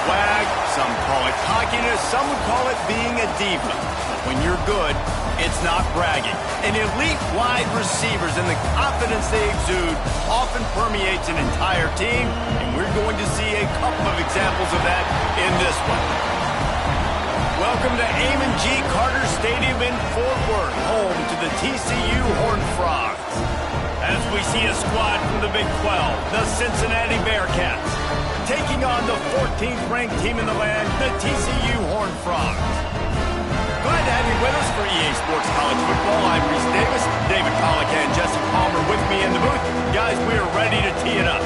swag, some call it cockiness, some would call it being a diva. But when you're good, it's not bragging. And elite wide receivers and the confidence they exude often permeates an entire team, and we're going to see a couple of examples of that in this one. Welcome to Amon G. Carter Stadium in Fort Worth, home to the TCU Horned Frogs. As we see a squad from the Big 12, the Cincinnati Bearcats, taking on the 14th ranked team in the land, the TCU Horned Frogs. Glad to have you with us for EA Sports College Football. I'm Reese Davis, David Pollock and Jesse Palmer with me in the booth. Guys, we are ready to tee it up.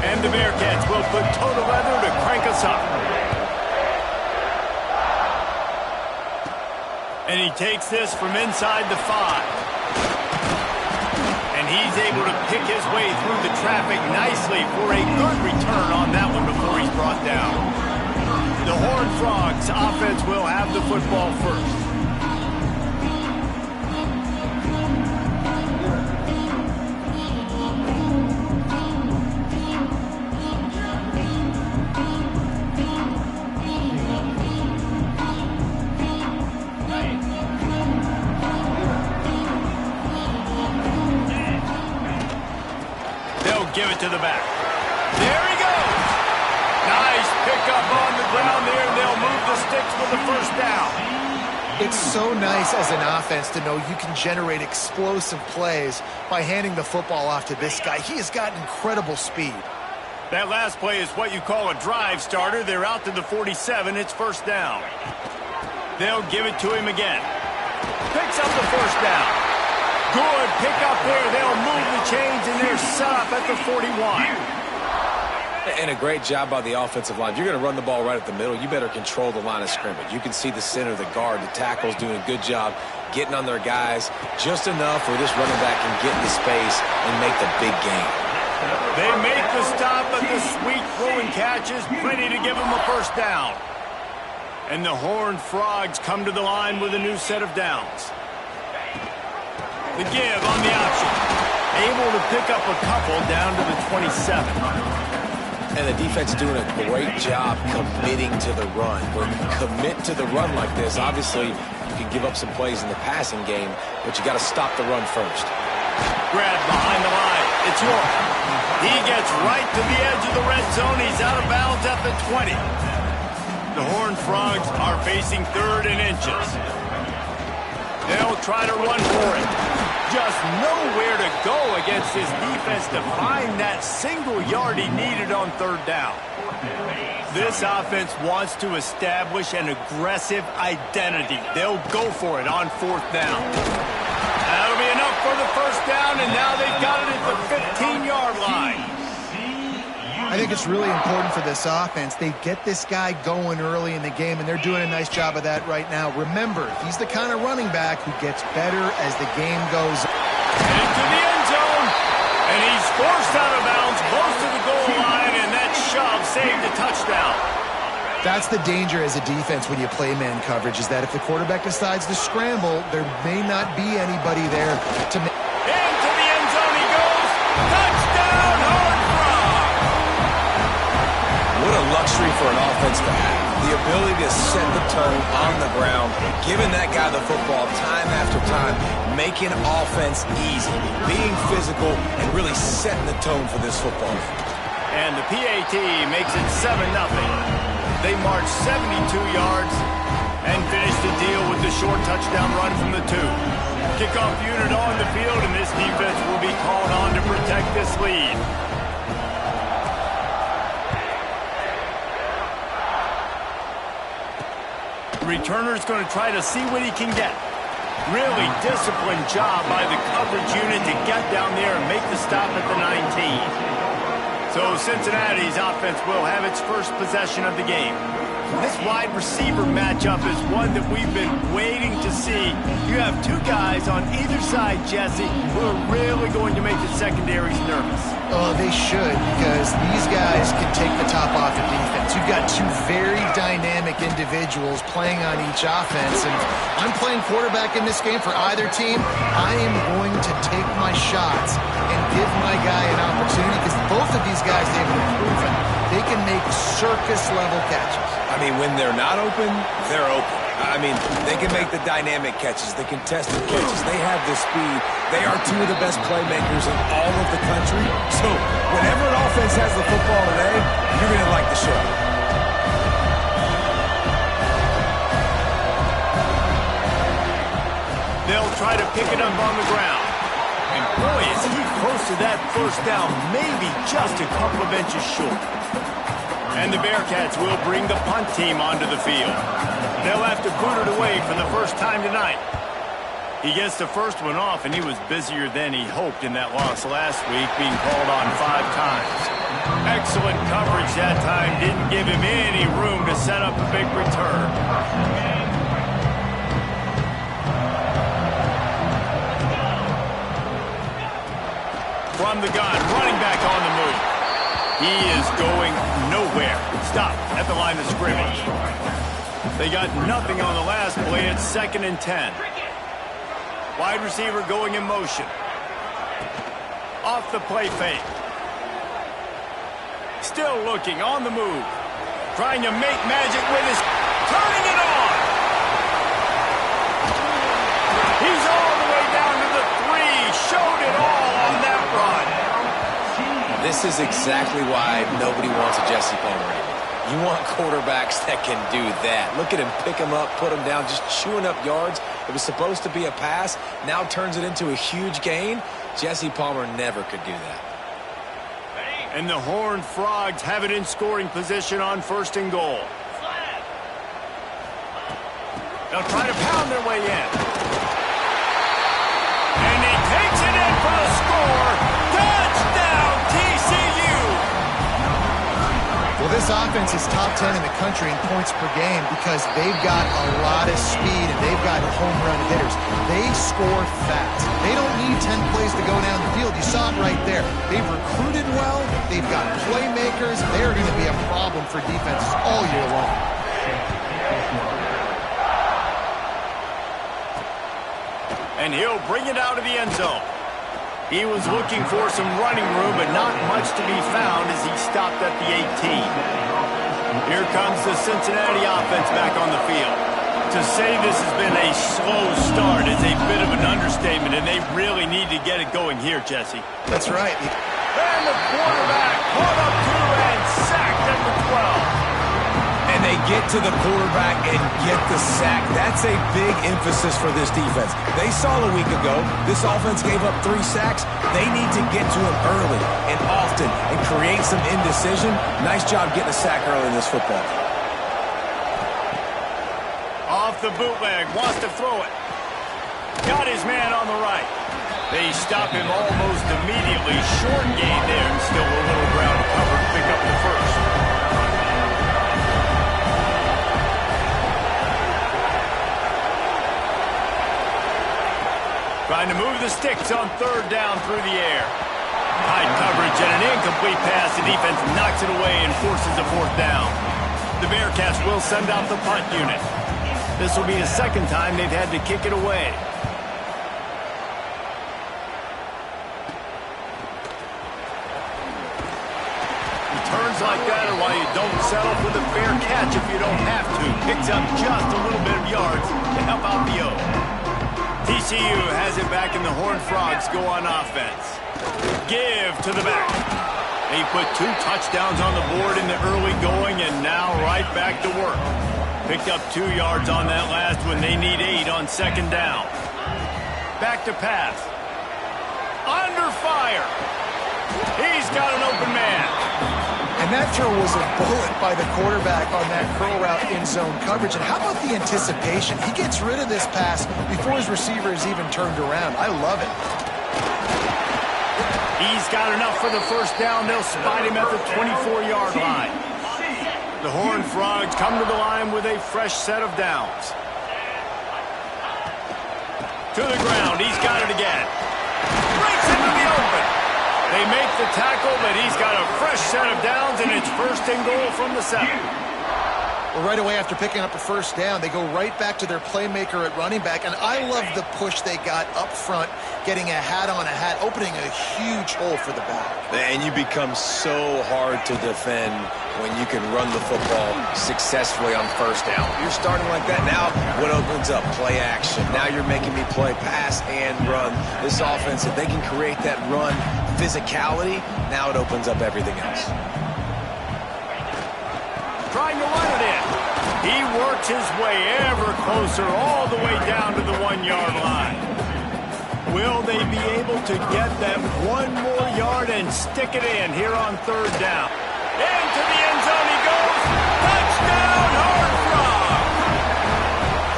And the Bearcats will put total leather to crank us up. And he takes this from inside the 5. And he's able to pick his way through the traffic nicely for a good return on that one before he's brought down. The Horned Frogs offense will have the football first. Give it to the back. There he goes. Nice pickup on the ground there, and they'll move the sticks with the first down. It's so nice as an offense to know you can generate explosive plays by handing the football off to this guy. He has got incredible speed. That last play is what you call a drive starter. They're out to the 47. It's first down. They'll give it to him again. Picks up the first down. Good pick up there. They'll move the chains, and they're set up at the 41. And a great job by the offensive line. If you're going to run the ball right at the middle, you better control the line of scrimmage. You can see the center, the guard, the tackles doing a good job getting on their guys just enough where this running back can get into space and make the big gain. They make the stop, but the sweet throw and catch is plenty to give them a first down. And the Horned Frogs come to the line with a new set of downs. The give on the option. Able to pick up a couple down to the 27. And the defense doing a great job committing to the run. When you commit to the run like this, obviously you can give up some plays in the passing game, but you got to stop the run first. Grab behind the line. It's York. He gets right to the edge of the red zone. He's out of bounds at the 20. The Horned Frogs are facing 3rd and inches. They'll try to run for it. Just nowhere to go against his defense to find that single yard he needed on 3rd down. This offense wants to establish an aggressive identity. They'll go for it on 4th down. That'll be enough for the first down, and now they've got it at the 15-yard line. I think it's really important for this offense. They get this guy going early in the game, and they're doing a nice job of that right now. Remember, he's the kind of running back who gets better as the game goes on. Into the end zone, and he's forced out of bounds close to the goal line, and that shove saved a touchdown. That's the danger as a defense when you play man coverage, is that if the quarterback decides to scramble, there may not be anybody there to make. Into the end zone he goes. Touchdown, Horned Frogs! What a luxury for an offense to have. The ability to set the tone on the ground, giving that guy the football time after time, making offense easy, being physical, and really setting the tone for this football. And the PAT makes it 7-0. They march 72 yards and finish the deal with the short touchdown run from the 2. Kickoff unit on the field, and this defense will be called on to protect this lead. The returner's going to try to see what he can get. Really disciplined job by the coverage unit to get down there and make the stop at the 19. So Cincinnati's offense will have its first possession of the game. This wide receiver matchup is one that we've been waiting to see. You have two guys on either side, Jesse, who are really going to make the secondaries nervous. Oh, they should, because these guys can take the top off the defense. You've got two very dynamic individuals playing on each offense, and I'm playing quarterback in this game for either team. I am going to take my shots and give my guy an opportunity, because both of these guys, they've been proven they can make circus-level catches. I mean, when they're not open, they're open. I mean, they can make the dynamic catches, the contested catches. They have the speed. They are two of the best playmakers in all of the country. So whenever an offense has the football today, you're going to like the show. They'll try to pick it up on the ground. And boy, is he close to that first down, maybe just a couple of inches short. And the Bearcats will bring the punt team onto the field. They'll have to boot it away for the first time tonight. He gets the first one off, and he was busier than he hoped in that loss last week, being called on 5 times. Excellent coverage that time. Didn't give him any room to set up a big return. From the gun, running back on the move. He is going nowhere. Stop at the line of scrimmage. They got nothing on the last play. It's 2nd and 10. Wide receiver going in motion. Off the play fake. Still looking on the move. Trying to make magic with his... Turning it on! He's all the way down to the 3. Showed it all on that run. This is exactly why nobody wants a Jesse Palmer anymore. You want quarterbacks that can do that. Look at him, pick him up, put him down, just chewing up yards. It was supposed to be a pass, now turns it into a huge gain. Jesse Palmer never could do that. And the Horned Frogs have it in scoring position on 1st and goal. They'll try to pound their way in. And he takes it in for the score. Touchdown, TCU! Well, this offense is top 10 in the country in points per game because they've got a lot of speed and they've got home run hitters. They score fast. They don't need 10 plays to go down the field. You saw it right there. They've recruited well. They've got playmakers. They're going to be a problem for defenses all year long. And he'll bring it out of the end zone. He was looking for some running room, but not much to be found as he stopped at the 18. Here comes the Cincinnati offense back on the field. To say this has been a slow start is a bit of an understatement, and they really need to get it going here, Jesse. That's right. And the quarterback caught up to and sacked at the 12. And they get to the quarterback and get the sack. That's a big emphasis for this defense. They saw a week ago this offense gave up 3 sacks. They need to get to him early and often and create some indecision. Nice job getting a sack early in this football game. Off the bootleg, wants to throw it. Got his man on the right. They stop him almost immediately. Short gain there, and still a little ground to cover to pick up the first. Trying to move the sticks on 3rd down through the air. Tight coverage and an incomplete pass. The defense knocks it away and forces a 4th down. The Bearcats will send out the punt unit. This will be the 2nd time they've had to kick it away. Returns like that are why you don't settle for the fair catch if you don't have to. Picks up just a little bit of yards to help out the O. TCU has it back and the Horned Frogs go on offense. Give to the back. They put 2 touchdowns on the board in the early going and now right back to work. Picked up 2 yards on that last one. They need 8 on 2nd down. Back to pass. Under fire. He's got an open man. And that throw was a bullet by the quarterback on that curl route in zone coverage. And how about the anticipation? He gets rid of this pass before his receiver is even turned around. I love it. He's got enough for the 1st down. They'll spot him at the 24-yard line. The Horned Frogs come to the line with a fresh set of downs. To the ground. He's got it again. Breaks into the open. They make the tackle, but he's got a fresh set of downs, and it's 1st and goal from the 7. Well, right away after picking up a first down, they go right back to their playmaker at running back. And I love the push they got up front, getting a hat on a hat, opening a huge hole for the back. And you become so hard to defend when you can run the football successfully on first down. You're starting like that. Now what opens up? Play action. Now you're making me play pass and run. This offense, if they can create that run physicality, now it opens up everything else. Trying to run it in. He works his way ever closer all the way down to the 1-yard line. Will they be able to get them one more yard and stick it in here on third down? Into the end zone he goes. Touchdown, Hard Frog!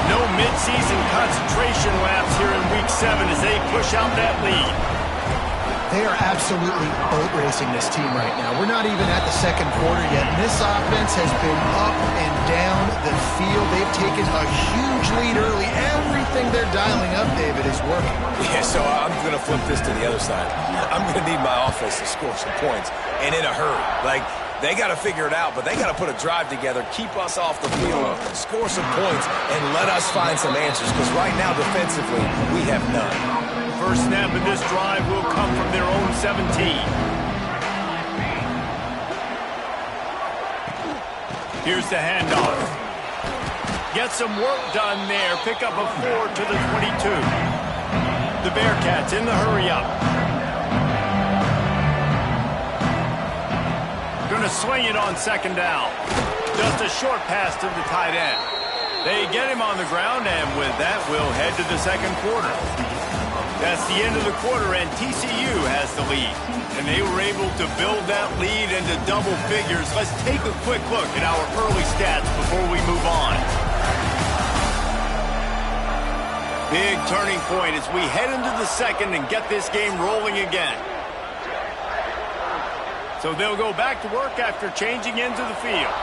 No midseason concentration laps here in Week 7 as they push out that lead. They are absolutely boat racing this team right now. We're not even at the second quarter yet, and this offense has been up and down the field. They've taken a huge lead early. Everything they're dialing up, David, is working. Yeah, so I'm going to flip this to the other side. I'm going to need my offense to score some points, and in a hurry. Like, they got to figure it out, but they got to put a drive together, keep us off the field, score some points, and let us find some answers, because right now, defensively, we have none. First snap of this drive will come from their own 17. Here's the handoff. Get some work done there. Pick up a 4 to the 22. The Bearcats in the hurry-up. Going to swing it on second down. Just a short pass to the tight end. They get him on the ground, and with that, we'll head to the second quarter. That's the end of the quarter, and TCU has the lead. And they were able to build that lead into double figures. Let's take a quick look at our early stats before we move on. Big turning point as we head into the second and get this game rolling again. So they'll go back to work after changing into the field.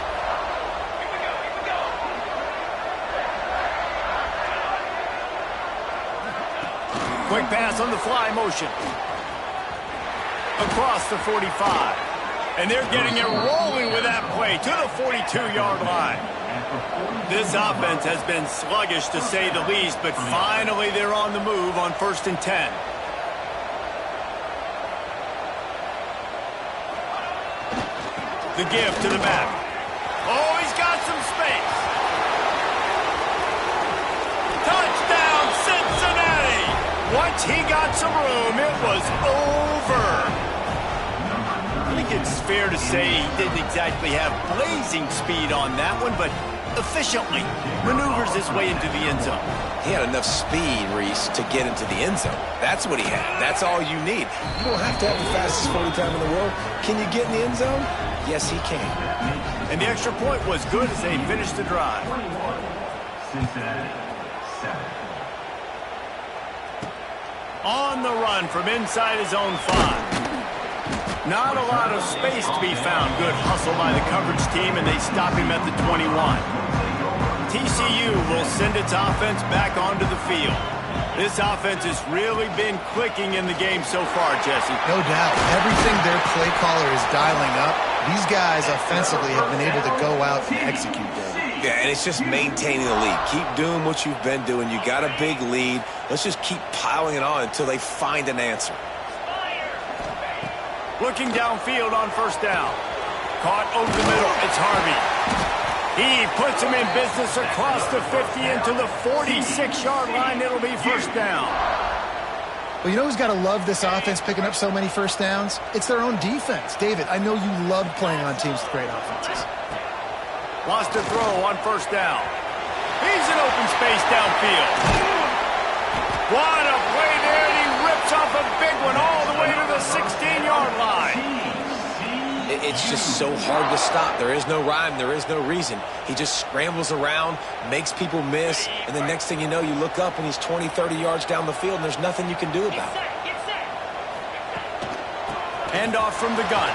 Quick pass on the fly motion. Across the 45. And they're getting it rolling with that play to the 42-yard line. This offense has been sluggish to say the least, but finally they're on the move on 1st and 10. The give to the back. Oh, he's got some space. Touchdown, Cincinnati! Once he got some room, it was over. I think it's fair to say he didn't exactly have blazing speed on that one, but efficiently maneuvers his way into the end zone. He had enough speed, Reese, to get into the end zone. That's what he had. That's all you need. You don't have to have the fastest 40 time in the world. Can you get in the end zone? Yes, he can. And the extra point was good as they finished the drive. Cincinnati, 7. On the run from inside his own 5. Not a lot of space to be found. Good hustle by the coverage team, and they stop him at the 21. TCU will send its offense back onto the field. This offense has really been clicking in the game so far, Jesse. No doubt. Everything their play caller is dialing up, these guys offensively have been able to go out and execute that. Yeah, and it's just maintaining the lead. Keep doing what you've been doing. You got a big lead. Let's just keep piling it on until they find an answer. Looking downfield on 1st down. Caught over the middle. It's Harvey. He puts him in business across the 50 into the 46-yard line. It'll be 1st down. Well, you know who's got to love this offense picking up so many first downs? It's their own defense. David, I know you love playing on teams with great offenses. Lost a throw on 1st down. He's in open space downfield. What a play there, and he rips off a big one all the way to the 16-yard line. It's just so hard to stop. There is no rhyme. There is no reason. He just scrambles around, makes people miss, and the next thing you know, you look up and he's 20, 30 yards down the field, and there's nothing you can do about it. Handoff from the gun.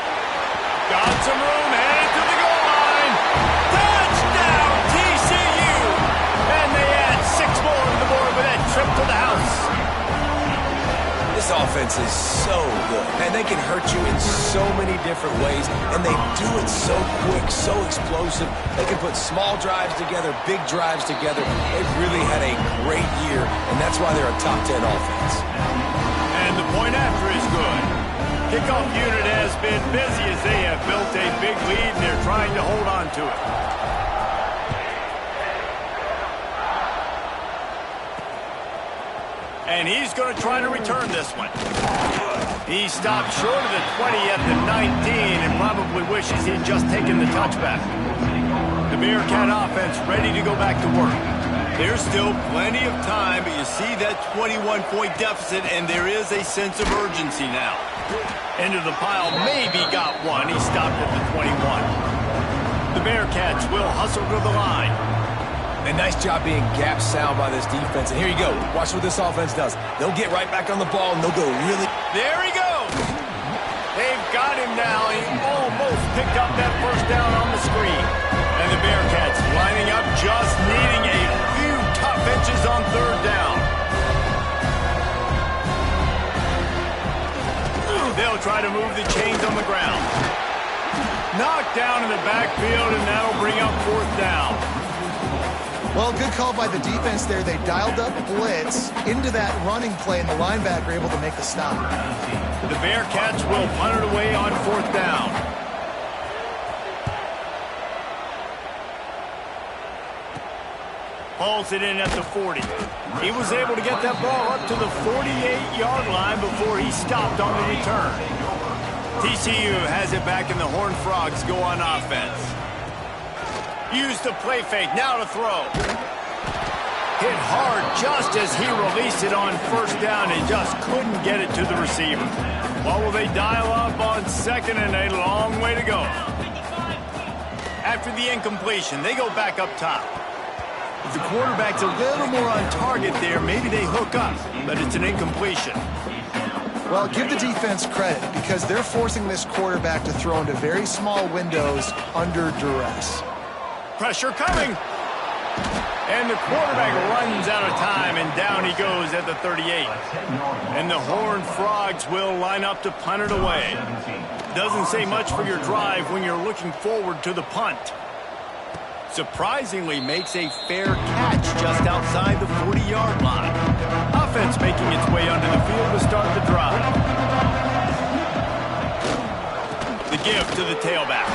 Got some room, headed to the goal line. Touchdown, TCU! And they add 6 more on the board with that trip to the house. This offense is so good, and they can hurt you in so many different ways, and they do it so quick, so explosive. They can put small drives together, big drives together. They've really had a great year, and that's why they're a top 10 offense. And the point after is good. Kickoff unit has been busy as they have built a big lead, and they're trying to hold on to it. And he's going to try to return this one. He stopped short of the 20 at the 19 and probably wishes he'd just taken the touchback. The Bearcat offense ready to go back to work. There's still plenty of time, but you see that 21-point deficit, and there is a sense of urgency now. Into the pile, maybe got one. He stopped at the 21. The Bearcats will hustle to the line. A nice job being gap sound by this defense. And here you go. Watch what this offense does. They'll get right back on the ball, and they'll go really... There he goes! They've got him now. He almost picked up that first down on the screen. And the Bearcats lining up, just needing a few tough inches on third down. They'll try to move the chains on the ground. Knocked down in the backfield, and that'll bring up fourth down. Well, good call by the defense there. They dialed up blitz into that running play, and the linebacker able to make the stop. The Bearcats will punt it away on fourth down. Hauls it in at the 40. He was able to get that ball up to the 48-yard line before he stopped on the return. TCU has it back, and the Horned Frogs go on offense. Use the play fake, now to throw. Hit hard just as he released it on first down and just couldn't get it to the receiver. Well, will they dial up on second, and a long way to go. After the incompletion, they go back up top. If the quarterback's a little more on target there, maybe they hook up, but it's an incompletion. Well, give the defense credit because they're forcing this quarterback to throw into very small windows under duress. Pressure coming. And the quarterback runs out of time, and down he goes at the 38. And the Horned Frogs will line up to punt it away. Doesn't say much for your drive when you're looking forward to the punt. Surprisingly makes a fair catch just outside the 40-yard line. Offense making its way onto the field to start the drive. The give to the tailback.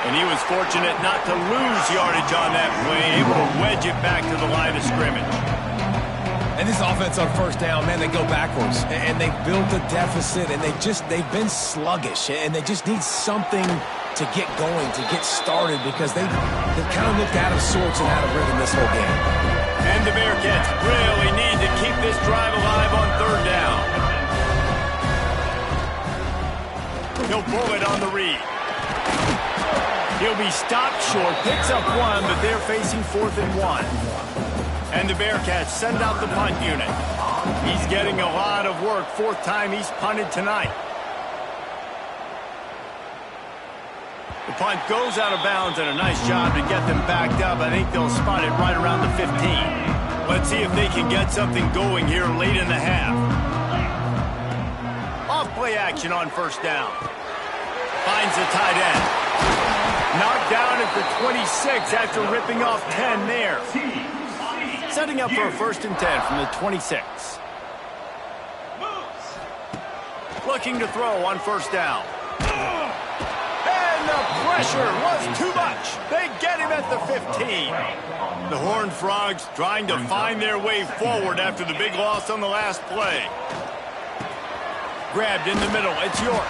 And he was fortunate not to lose yardage on that play, able to wedge it back to the line of scrimmage. And this offense on first down, man, they go backwards. And they built a deficit, and they've been sluggish. And they just need something to get going, to get started, because they've kind of looked out of sorts and out of rhythm this whole game. And the Bearcats really need to keep this drive alive on third down. He'll pull it on the read. He'll be stopped short, picks up one, but they're facing 4th and 1. And the Bearcats send out the punt unit. He's getting a lot of work. 4th time he's punted tonight. The punt goes out of bounds, and a nice job to get them backed up. I think they'll spot it right around the 15. Let's see if they can get something going here late in the half. Off-play action on first down. Finds the tight end. Knocked down at the 26 after ripping off 10 there. Setting up for a 1st and 10 from the 26. Looking to throw on first down. And the pressure was too much. They get him at the 15. The Horned Frogs trying to find their way forward after the big loss on the last play. Grabbed in the middle. It's York.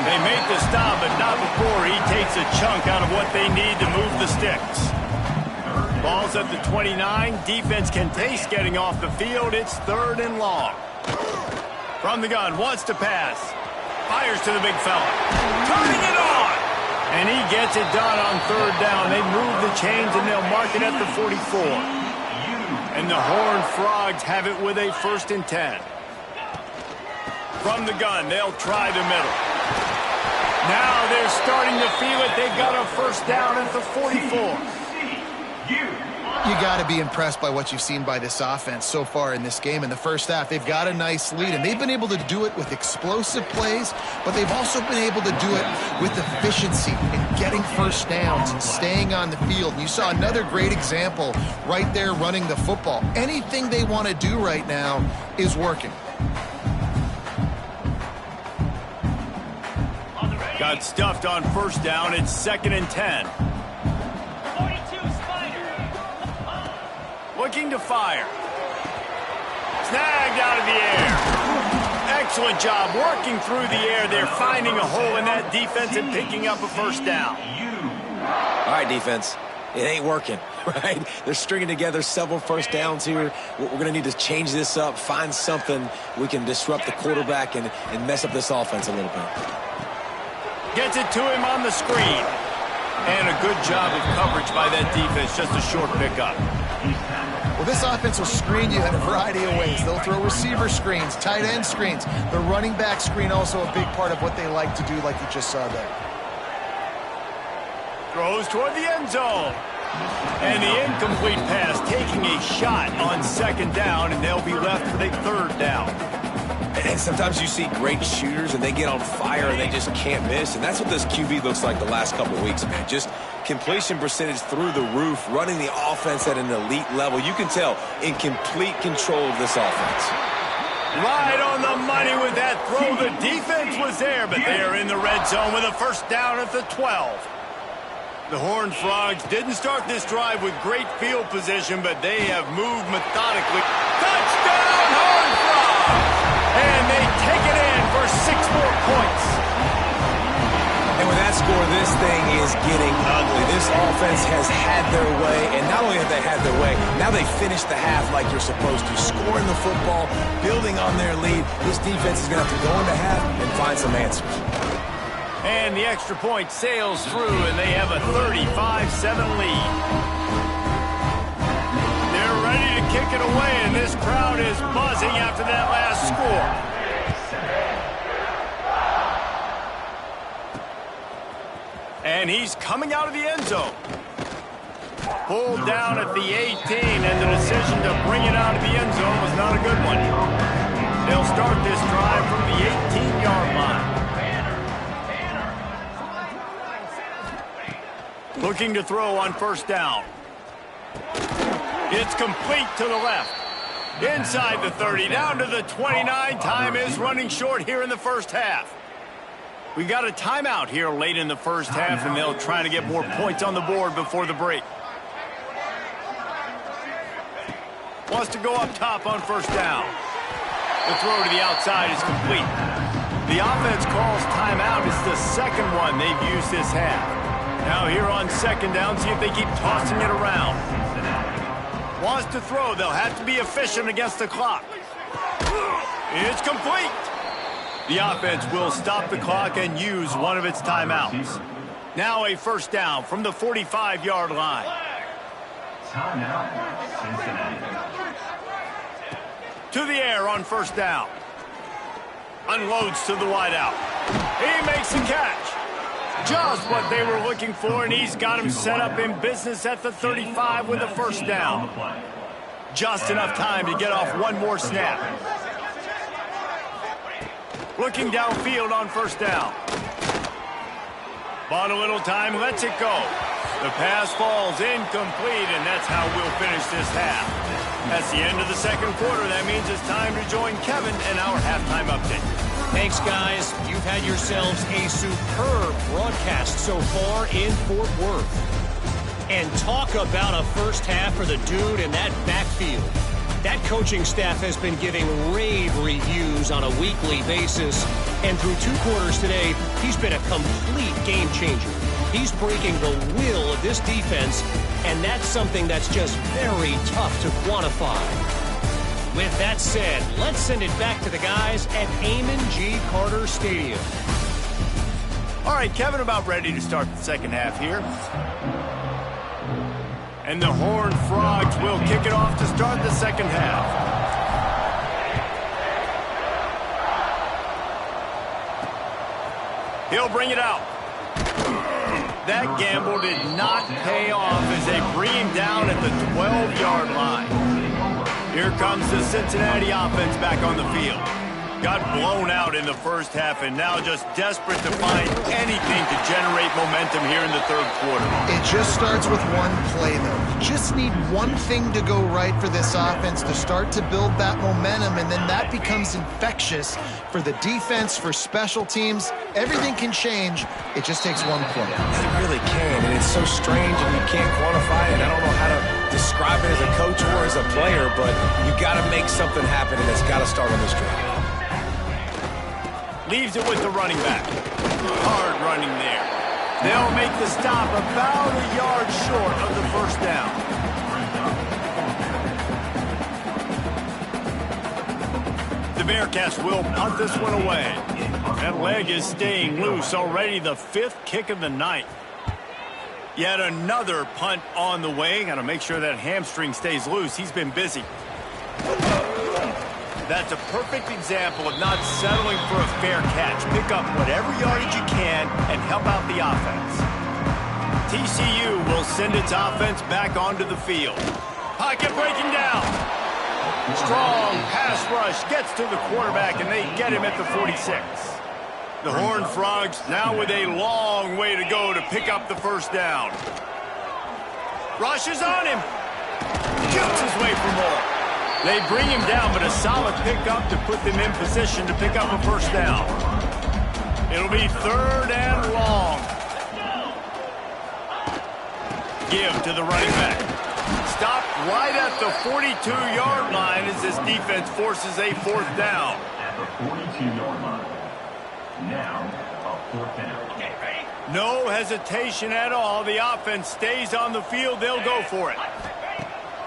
They made the stop, but not before he takes a chunk out of what they need to move the sticks. Ball's at the 29. Defense can taste getting off the field. It's 3rd and long. From the gun, wants to pass. Fires to the big fella. Turning it on! And he gets it done on 3rd down. They move the chains, and they'll mark it at the 44. And the Horned Frogs have it with a 1st and 10. From the gun, they'll try the middle. Now they're starting to feel it. They've got a 1st down at the 44. You You got to be impressed by what you've seen by this offense so far in this game. In the first half, they've got a nice lead, and they've been able to do it with explosive plays, but they've also been able to do it with efficiency and getting first downs and staying on the field. And you saw another great example right there running the football. Anything they want to do right now is working. Got stuffed on first down. It's 2nd and 10. Looking to fire. Snagged out of the air. Excellent job working through the air. They're finding a hole in that defense and picking up a first down. All right, defense. It ain't working, right? They're stringing together several first downs here. We're going to need to change this up, find something we can disrupt the quarterback and mess up this offense a little bit. Gets it to him on the screen. And a good job of coverage by that defense. Just a short pickup. Well, this offense will screen you in a variety of ways. They'll throw receiver screens, tight end screens. The running back screen also a big part of what they like to do, like you just saw there. Throws toward the end zone. And the incomplete pass taking a shot on 2nd down, and they'll be left with a 3rd down. And sometimes you see great shooters, and they get on fire, and they just can't miss. And that's what this QB looks like the last couple of weeks, man. Just completion percentage through the roof, running the offense at an elite level. You can tell in complete control of this offense. Right on the money with that throw. The defense was there, but they are in the red zone with a first down at the 12. The Horned Frogs didn't start this drive with great field position, but they have moved methodically. Touchdown, Horned Frogs! And they take it in for 6 more points. And with that score, this thing is getting ugly. This offense has had their way, and not only have they had their way, now they finished the half like you're supposed to, scoring the football, building on their lead. This defense is going to have to go into half and find some answers. And the extra point sails through, and they have a 35-7 lead. They're ready to kick it away, and this crowd is buzzing after that last score. And he's coming out of the end zone. Pulled down at the 18, and the decision to bring it out of the end zone was not a good one. They'll start this drive from the 18-yard line. Looking to throw on first down. It's complete to the left. Inside the 30, down to the 29. Time is running short here in the first half. We got a timeout here late in the first half, and they'll try to get more points on the board before the break. Wants to go up top on first down. The throw to the outside is complete. The offense calls timeout. It's the second one they've used this half. Now here on 2nd down, see if they keep tossing it around. Wants to throw. They'll have to be efficient against the clock. It's complete. The offense will stop the clock and use one of its timeouts. Now a first down from the 45-yard line. Timeout, Cincinnati. To the air on first down. Unloads to the wideout. He makes the catch. Just what they were looking for, and he's got him set up in business at the 35 with a first down. Just enough time to get off one more snap. Looking downfield on first down. Bought a little time, lets it go. The pass falls incomplete, and that's how we'll finish this half. That's the end of the second quarter. That means it's time to join Kevin in our halftime update. Thanks, guys. You've had yourselves a superb broadcast so far in Fort Worth. And talk about a first half for the dude in that backfield. That coaching staff has been giving rave reviews on a weekly basis. And through 2 quarters today, he's been a complete game changer. He's breaking the will of this defense, and that's something that's just very tough to quantify. With that said, let's send it back to the guys at Amon G. Carter Stadium. All right, Kevin, about ready to start the second half here. And the Horned Frogs will kick it off to start the second half. He'll bring it out. That gamble did not pay off as they bring him down at the 12-yard line. Here comes the Cincinnati offense back on the field. Got blown out in the first half and now just desperate to find anything to generate momentum here in the third quarter. It just starts with one play, though. You just need one thing to go right for this offense to start to build that momentum, and then that becomes infectious for the defense, for special teams. Everything can change. It just takes one play. It really can, and it's so strange and you can't quantify it. I don't know how to describe it as a coach or as a player, but you got to make something happen, and it's got to start on this drive. Leaves it with the running back. Hard running there. They'll make the stop about a yard short of the first down. The Bearcats will punt this one away. That leg is staying loose. Already the 5th kick of the night. Yet another punt on the way. Got to make sure that hamstring stays loose. He's been busy. That's a perfect example of not settling for a fair catch. Pick up whatever yardage you can and help out the offense. TCU will send its offense back onto the field. Pocket breaking down. Strong pass rush gets to the quarterback, and they get him at the 46. The Horned Frogs now with a long way to go to pick up the first down. Rushes on him. Jukes his way for more. They bring him down, but a solid pickup to put them in position to pick up a first down. It'll be 3rd and long. Give to the running back. Stopped right at the 42-yard line as this defense forces a 4th down. At the 42-yard line. Now, a 4th down. Okay, ready? No hesitation at all. The offense stays on the field. They'll go for it.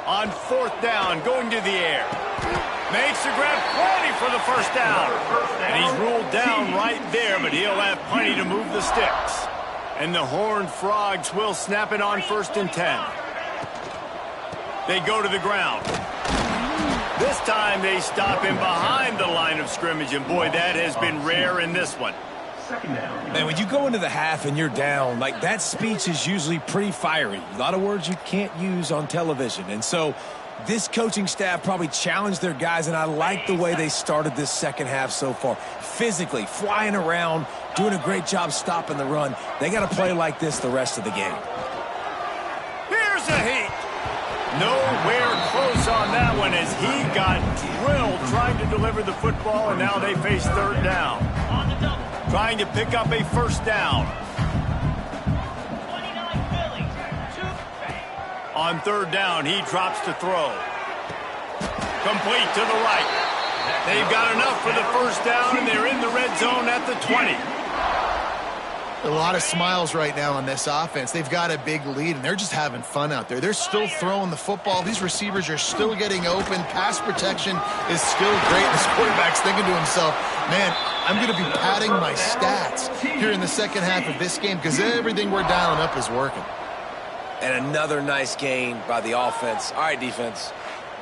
On 4th down, going to the air. Makes the grab, plenty for the first down. And he's ruled down right there, but he'll have plenty to move the sticks. And the Horned Frogs will snap it on 1st and 10. They go to the ground. This time they stop him behind the line of scrimmage, and boy, that has been rare in this one. Man, when you go into the half and you're down, like that speech is usually pretty fiery. A lot of words you can't use on television. And so this coaching staff probably challenged their guys, and I like the way they started this second half so far. Physically, flying around, doing a great job stopping the run. They got to play like this the rest of the game. Here's a heat. Nowhere close on that one as he got drilled trying to deliver the football, and now they face 3rd down. Trying to pick up a first down. On 3rd down, he drops to throw. Complete to the right. They've got enough for the first down, and they're in the red zone at the 20. A lot of smiles right now on this offense. They've got a big lead, and they're just having fun out there. They're still throwing the football. These receivers are still getting open. Pass protection is still great. This quarterback's thinking to himself, man, I'm going to be padding my stats here in the second half of this game because everything we're dialing up is working. And another nice gain by the offense. All right, defense,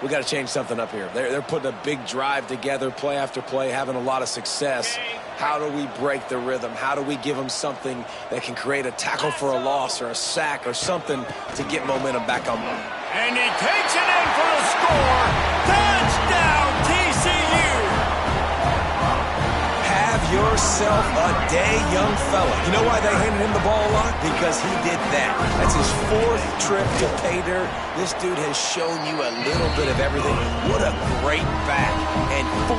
we got to change something up here. They're putting a big drive together, play after play, having a lot of success. How do we break the rhythm? How do we give them something that can create a tackle for a loss or a sack or something to get momentum back on them? And he takes it in for a score. Touchdown, TCU! Have yourself a day, young fella. You know why they handed him the ball a lot? Because he did that. That's his 4th trip to pay dirt. This dude has shown you a little bit of everything. What a great back. And 4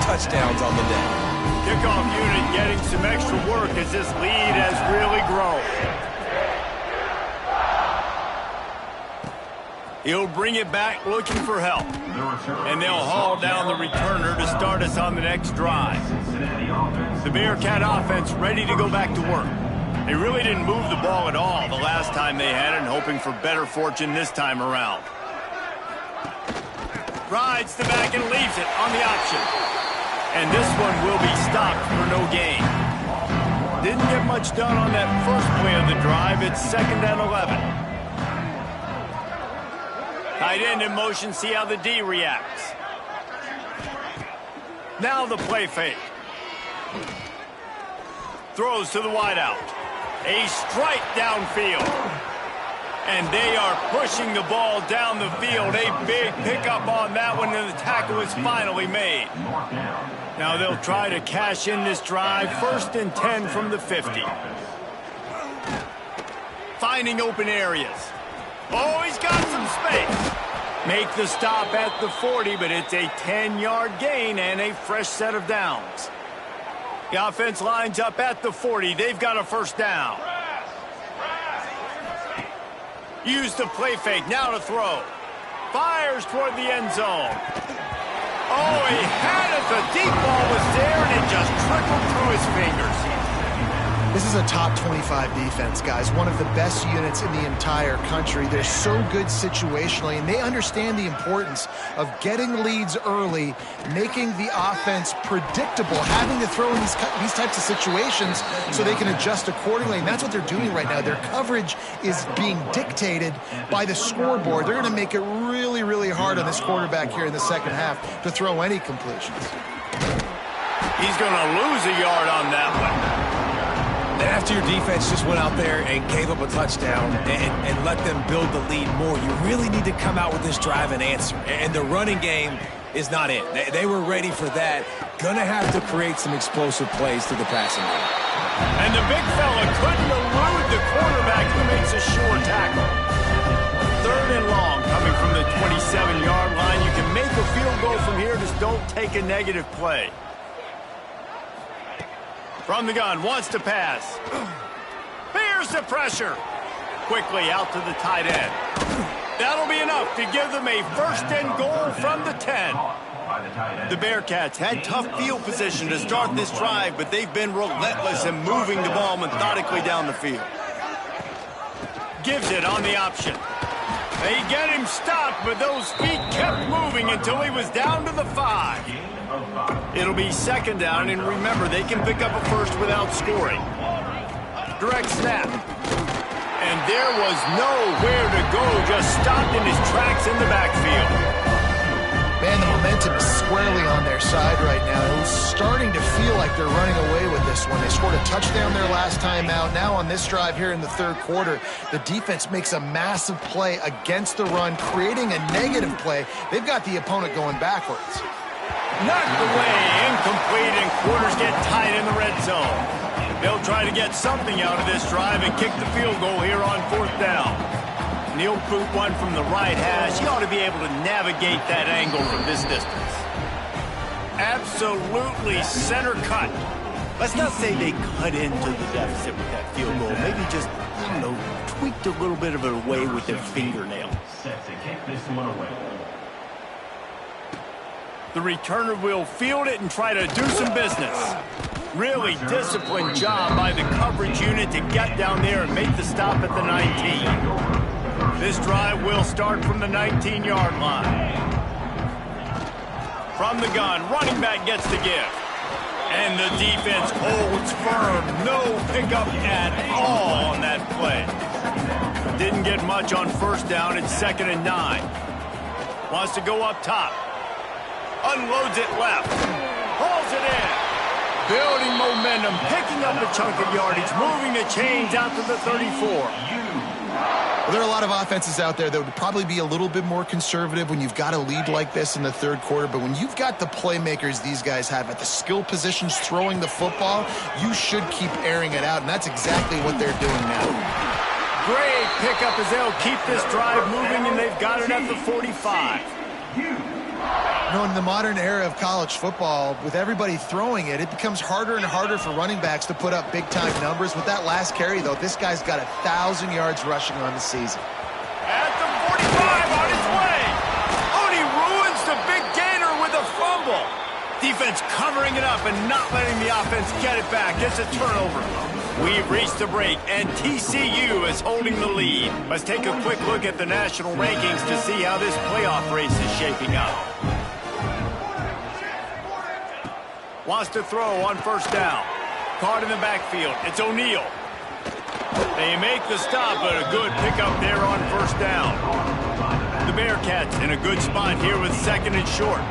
touchdowns on the day. Kickoff unit getting some extra work as this lead has really grown. He'll bring it back looking for help. And they'll haul down the returner to start us on the next drive. The Bearcat offense ready to go back to work. They really didn't move the ball at all the last time they had it, hoping for better fortune this time around. Rides the back and leaves it on the option. And this one will be stopped for no gain. Didn't get much done on that first play of the drive. It's 2nd and 11. Tight end in motion, see how the D reacts. Now the play fake. Throws to the wideout. A strike downfield. And they are pushing the ball down the field. A big pickup on that one, and the tackle is finally made. Now they'll try to cash in this drive. 1st and 10 from the 50. Finding open areas. Oh, he's got some space. Make the stop at the 40, but it's a 10-yard gain and a fresh set of downs. The offense lines up at the 40. They've got a 1st down. Use the play fake. Now to throw. Fires toward the end zone. Oh, he had it. The deep ball was there, and it just trickled through his fingers. This is a top 25 defense, guys. One of the best units in the entire country. They're so good situationally, and they understand the importance of getting leads early, making the offense predictable, having to throw in these types of situations so they can adjust accordingly. And that's what they're doing right now. Their coverage is being dictated by the scoreboard. They're going to make it really, really hard on this quarterback here in the second half to throw any completions. He's going to lose a yard on that one. After your defense just went out there and gave up a touchdown and let them build the lead more, you really need to come out with this drive and answer. And the running game is not it. They were ready for that. Gonna have to create some explosive plays through the passing game. And the big fella couldn't elude the quarterback who makes a sure tackle. 3rd and long coming from the 27-yard line. You can make a field goal from here, just don't take a negative play. From the gun, wants to pass. Bears the pressure. Quickly out to the tight end. That'll be enough to give them a 1st and goal from the 10. The Bearcats had tough field position to start this drive, but they've been relentless in moving the ball methodically down the field. Gives it on the option. They get him stopped, but those feet kept moving until he was down to the 5. It'll be 2nd down, and remember, they can pick up a 1st without scoring. Direct snap. And there was nowhere to go, just stopped in his tracks in the backfield. Man, the momentum is squarely on their side right now. It was starting to feel like they're running away with this one. They scored a touchdown their last time out. Now on this drive here in the 3rd quarter, the defense makes a massive play against the run, creating a negative play. They've got the opponent going backwards. Knocked away, incomplete, and quarters get tight in the red zone. They'll try to get something out of this drive and kick the field goal here on 4th down. Neil boot one from the right hash. He ought to be able to navigate that angle from this distance. Absolutely center cut. Let's not say they cut into the deficit with that field goal. Maybe just, I don't know, tweaked a little bit of it away with their fingernail. Set to kick this one away. The returner will field it and try to do some business. Really disciplined job by the coverage unit to get down there and make the stop at the 19. This drive will start from the 19-yard line. From the gun, running back gets the gift. And the defense holds firm. No pickup at all on that play. Didn't get much on 1st down. It's 2nd and 9. Wants to go up top. Unloads it left. Hauls it in. Building momentum, picking up a chunk of yardage, moving the chains out to the 34. Well, there are a lot of offenses out there that would probably be a little bit more conservative when you've got a lead like this in the 3rd quarter. But when you've got the playmakers these guys have at the skill positions throwing the football, you should keep airing it out. And that's exactly what they're doing now. Great pickup as they'll keep this drive moving, and they've got it at the 45. You know, in the modern era of college football, with everybody throwing it, it becomes harder and harder for running backs to put up big-time numbers. With that last carry, though, this guy's got 1,000 yards rushing on the season. At the 45 on his way. Oh, and he ruins the big gainer with a fumble. Defense covering it up and not letting the offense get it back. It's a turnover. We've reached the break, and TCU is holding the lead. Let's take a quick look at the national rankings to see how this playoff race is shaping up. Wants to throw on 1st down. Caught in the backfield. It's O'Neal. They make the stop, but a good pickup there on 1st down. The Bearcats in a good spot here with 2nd and short.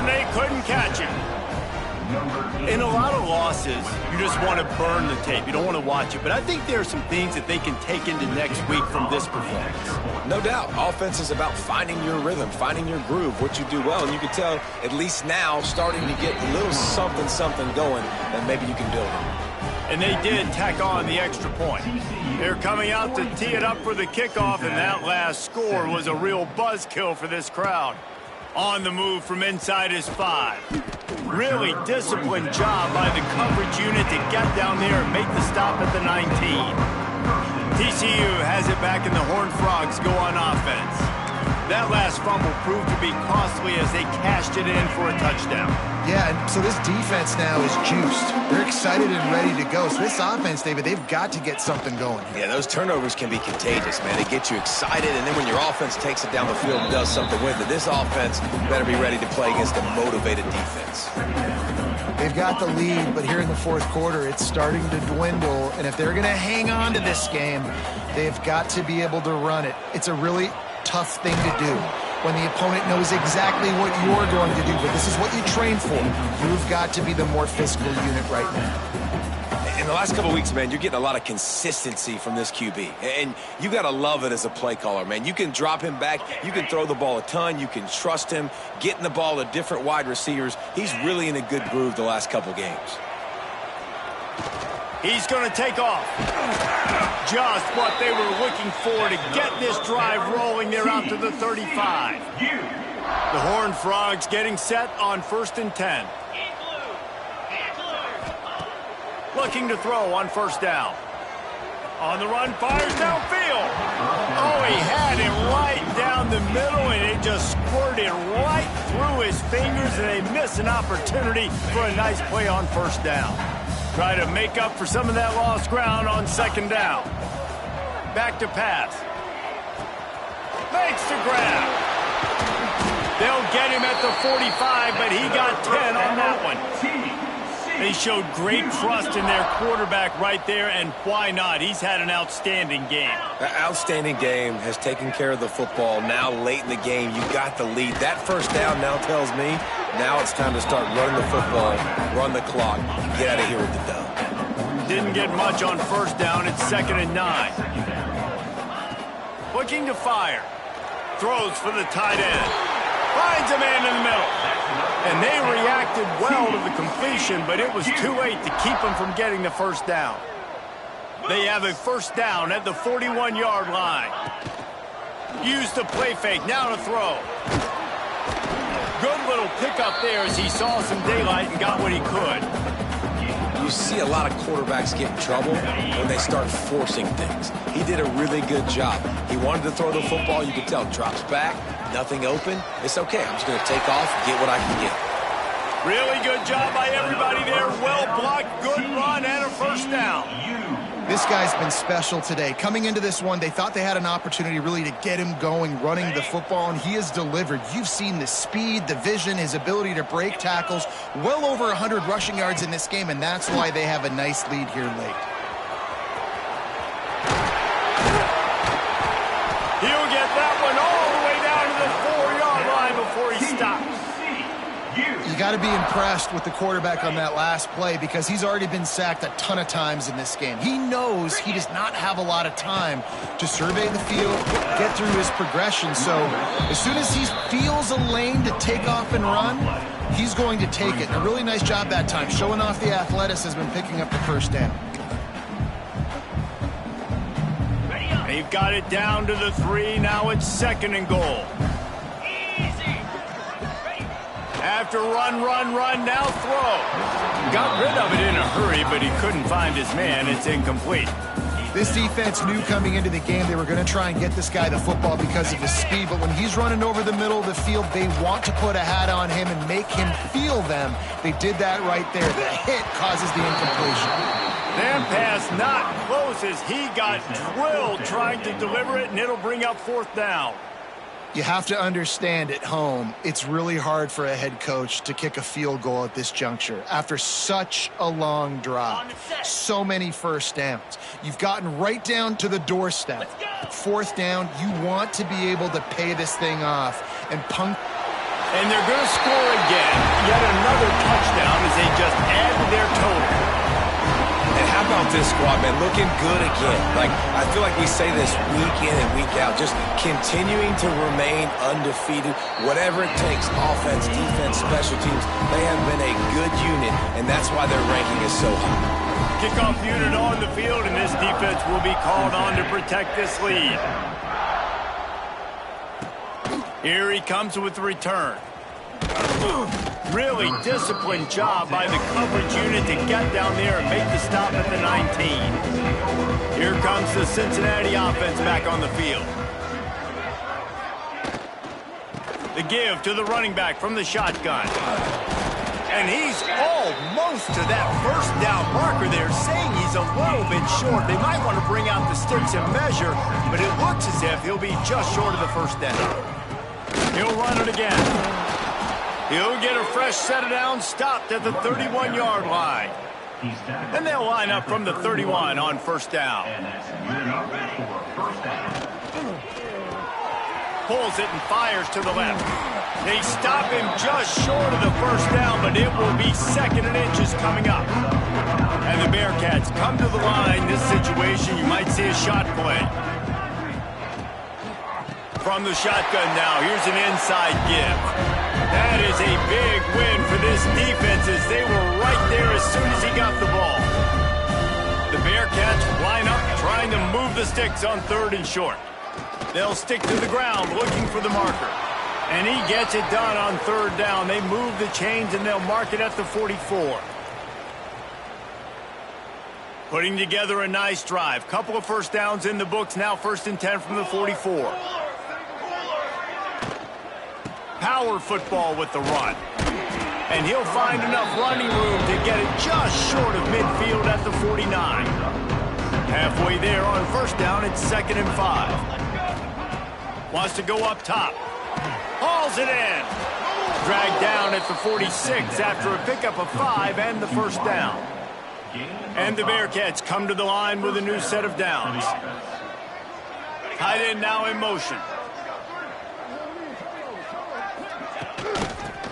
and they couldn't catch him. In a lot of losses, you just want to burn the tape. You don't want to watch it. But I think there are some things that they can take into next week from this performance. No doubt. Offense is about finding your rhythm, finding your groove, what you do well. And you can tell, at least now, starting to get a little something going that maybe you can build on. And they did tack on the extra point. They're coming out to tee it up for the kickoff, and that last score was a real buzzkill for this crowd. On the move from inside his 5. Really disciplined job by the coverage unit to get down there and make the stop at the 19. TCU has it back, and the Horned Frogs go on offense. That last fumble proved to be costly as they cashed it in for a touchdown. Yeah, and so this defense now is juiced. They're excited and ready to go. So this offense, David, they've got to get something going. Yeah, those turnovers can be contagious, man. They get you excited, and then when your offense takes it down the field and does something with it, this offense better be ready to play against a motivated defense. They've got the lead, but here in the fourth quarter, it's starting to dwindle. And if they're going to hang on to this game, they've got to be able to run it. It's a really tough thing to do when the opponent knows exactly what you're going to do, but this is what you train for. You've got to be the more physical unit right now. In the last couple of weeks, man, you're getting a lot of consistency from this QB, and you got to love it as a play caller, man. You can drop him back, you can throw the ball a ton, you can trust him, getting the ball to different wide receivers. He's really in a good groove the last couple games. He's going to take off. Just what they were looking for to get this drive rolling. They're out to the 35. The Horned Frogs getting set on 1st and 10. Looking to throw on 1st down. On the run, fires downfield. Oh, he had it right down the middle, and it just squirted right through his fingers, and they miss an opportunity for a nice play on 1st down. Try to make up for some of that lost ground on 2nd down. Back to pass. Makes the grab. They'll get him at the 45, but he got 10 on that one. They showed great trust in their quarterback right there, and why not? He's had an outstanding game. An outstanding game, has taken care of the football. Now late in the game, you got the lead. That 1st down now tells me now it's time to start running the football, run the clock, get out of here with the dub. Didn't get much on 1st down. It's 2nd and 9. Looking to fire. Throws for the tight end. Finds a man in the middle. And they reacted well to the completion, but it was too late to keep them from getting the 1st down. They have a 1st down at the 41-yard line. Used the play fake. Now to throw. Good little pickup there as he saw some daylight and got what he could. You see a lot of quarterbacks get in trouble when they start forcing things. He did a really good job. He wanted to throw the football. You could tell, drops back, nothing open. It's okay. I'm just going to take off, get what I can get. Really good job by everybody there. Well blocked, good run, and a 1st down. This guy's been special today. Coming into this one, they thought they had an opportunity really to get him going, running the football, and he has delivered. You've seen the speed, the vision, his ability to break tackles. Well over 100 rushing yards in this game, and that's why they have a nice lead here late. He'll get that one all the way down to the 4-yard line before he stops. You got to be impressed with the quarterback on that last play because he's already been sacked a ton of times in this game. He knows he does not have a lot of time to survey the field, get through his progression. So as soon as he feels a lane to take off and run, he's going to take it. And a really nice job that time, showing off the athleticism and picking up the 1st down. They've got it down to the 3. Now it's 2nd and goal. After run, now throw. Got rid of it in a hurry, but he couldn't find his man. It's incomplete. This defense knew coming into the game they were going to try and get this guy the football because of his speed, but when he's running over the middle of the field, they want to put a hat on him and make him feel them. They did that right there. The hit causes the incompletion. That pass not close as he got drilled trying to deliver it, and it'll bring up 4th down. You have to understand at home, it's really hard for a head coach to kick a field goal at this juncture after such a long drive. So many 1st downs. You've gotten right down to the doorstep. 4th down, you want to be able to pay this thing off and And they're going to score again. Yet another touchdown as they just add to their total. And how about this squad, man? Looking good again. Like, I feel like we say this week in and week out, just continuing to remain undefeated, whatever it takes, offense, defense, special teams. They have been a good unit, and that's why their ranking is so high. Kickoff unit on the field, and this defense will be called on to protect this lead. Here he comes with the return. Really disciplined job by the coverage unit to get down there and make the stop at the 19. Here comes the Cincinnati offense back on the field. The give to the running back from the shotgun. And he's almost to that first down marker there, saying he's a little bit short. They might want to bring out the sticks and measure, but it looks as if he'll be just short of the first down. He'll run it again. He'll get a fresh set of downs, stopped at the 31-yard line. And they'll line up from the 31 on first down. Pulls it and fires to the left. They stop him just short of the first down, but it will be second and inches coming up. And the Bearcats come to the line. This situation, you might see a shot play. From the shotgun now, here's an inside give. That is a big win for this defense as they were right there as soon as he got the ball. The Bearcats line up trying to move the sticks on third and short. They'll stick to the ground looking for the marker. And he gets it done on third down. They move the chains and they'll mark it at the 44. Putting together a nice drive. Couple of first downs in the books. Now 1st and 10 from the 44. Power football with the run. And he'll find enough running room to get it just short of midfield at the 49. Halfway there on first down, it's 2nd and 5. Wants to go up top. Hauls it in. Dragged down at the 46 after a pickup of 5 and the first down. And the Bearcats come to the line with a new set of downs. Tight end now in motion.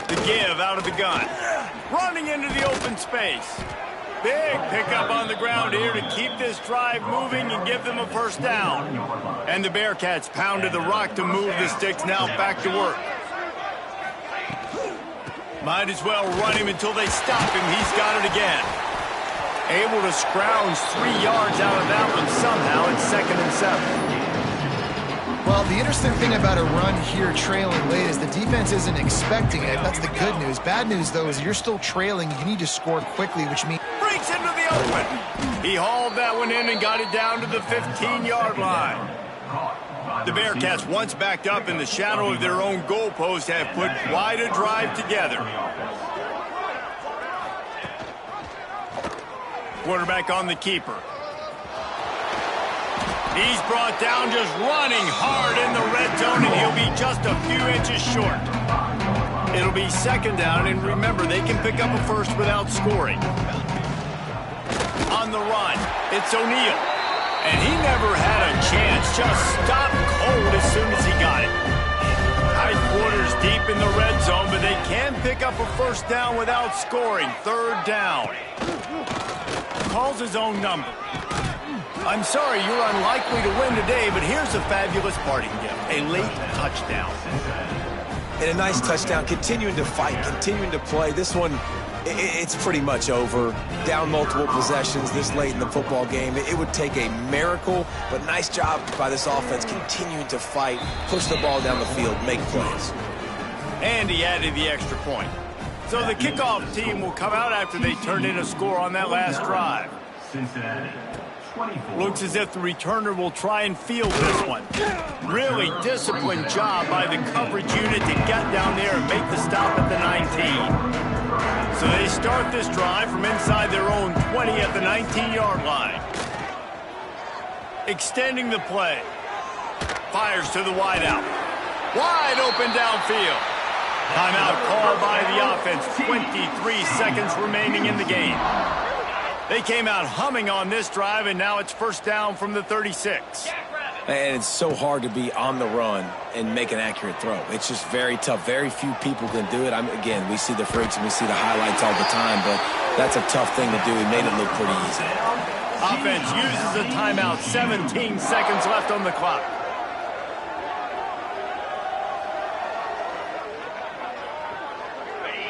The give out of the gun. Running into the open space. Big pickup on the ground here to keep this drive moving and give them a first down. And the Bearcats pounded the rock to move the sticks, now back to work. Might as well run him until they stop him. He's got it again. Able to scrounge 3 yards out of that one somehow. It's 2nd and 7. Well, the interesting thing about a run here trailing late is the defense isn't expecting it. That's the good news. Bad news, though, is you're still trailing. You need to score quickly, which means... Breaks into the open. He hauled that one in and got it down to the 15-yard line. The Bearcats, once backed up in the shadow of their own goalpost, have put quite a drive together. Quarterback on the keeper. He's brought down just running hard in the red zone, and he'll be just a few inches short. It'll be 2nd down, and remember, they can pick up a first without scoring. On the run, it's O'Neal. And he never had a chance, just stopped cold as soon as he got it. Tight quarters deep in the red zone, but they can pick up a first down without scoring. 3rd down. Calls his own number. I'm sorry, you're unlikely to win today, but here's a fabulous parting gift. A late touchdown. And a nice touchdown, continuing to fight, continuing to play. This one, it's pretty much over. Down multiple possessions this late in the football game. It would take a miracle, but nice job by this offense continuing to fight, push the ball down the field, make plays. And he added the extra point. So the kickoff team will come out after they turned in a score on that last drive. Cincinnati. Looks as if the returner will try and field this one. Really disciplined job by the coverage unit to get down there and make the stop at the 19. So they start this drive from inside their own 20 at the 19-yard line. Extending the play. Fires to the wideout. Wide open downfield. Timeout called by the offense. 23 seconds remaining in the game. They came out humming on this drive, and now it's first down from the 36. And it's so hard to be on the run and make an accurate throw. It's just very tough. Very few people can do it. Again, we see the freaks and we see the highlights all the time, but that's a tough thing to do. He made it look pretty easy. Offense uses a timeout. 17 seconds left on the clock.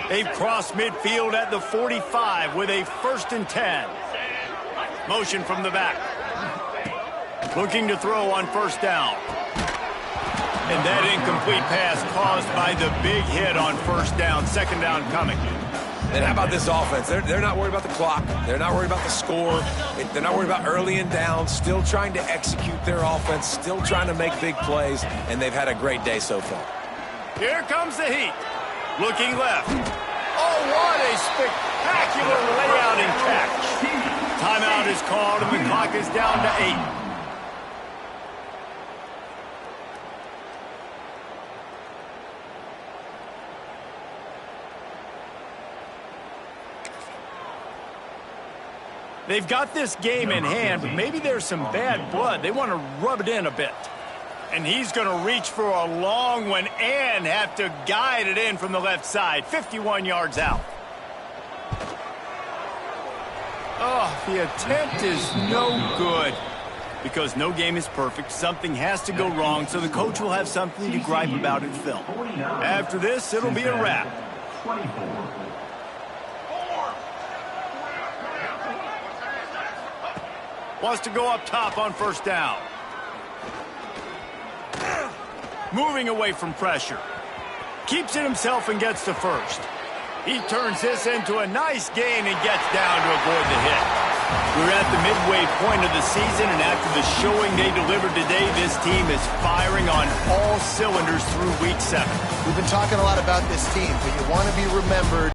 They've crossed midfield at the 45 with a 1st and 10. Motion from the back. Looking to throw on 1st down. And that incomplete pass caused by the big hit on 1st down. 2nd down coming. And how about this offense? They're not worried about the clock. They're not worried about the score. They're not worried about early and down. Still trying to execute their offense. Still trying to make big plays. And they've had a great day so far. Here comes the heat. Looking left. Oh, what a spectacular layout and catch. Timeout is called and the clock is down to 8. They've got this game in hand, but maybe there's some bad blood. They want to rub it in a bit. And he's going to reach for a long one and have to guide it in from the left side. 51 yards out. Oh, the attempt is no good. Because no game is perfect, something has to go wrong, so the coach will have something to gripe about in film. After this, it'll be a wrap. 24. Wants to go up top on 1st down. Moving away from pressure. Keeps it himself and gets to 1st. He turns this into a nice gain and gets down to avoid the hit. We're at the midway point of the season, and after the showing they delivered today, this team is firing on all cylinders through week 7. We've been talking a lot about this team, but you want to be remembered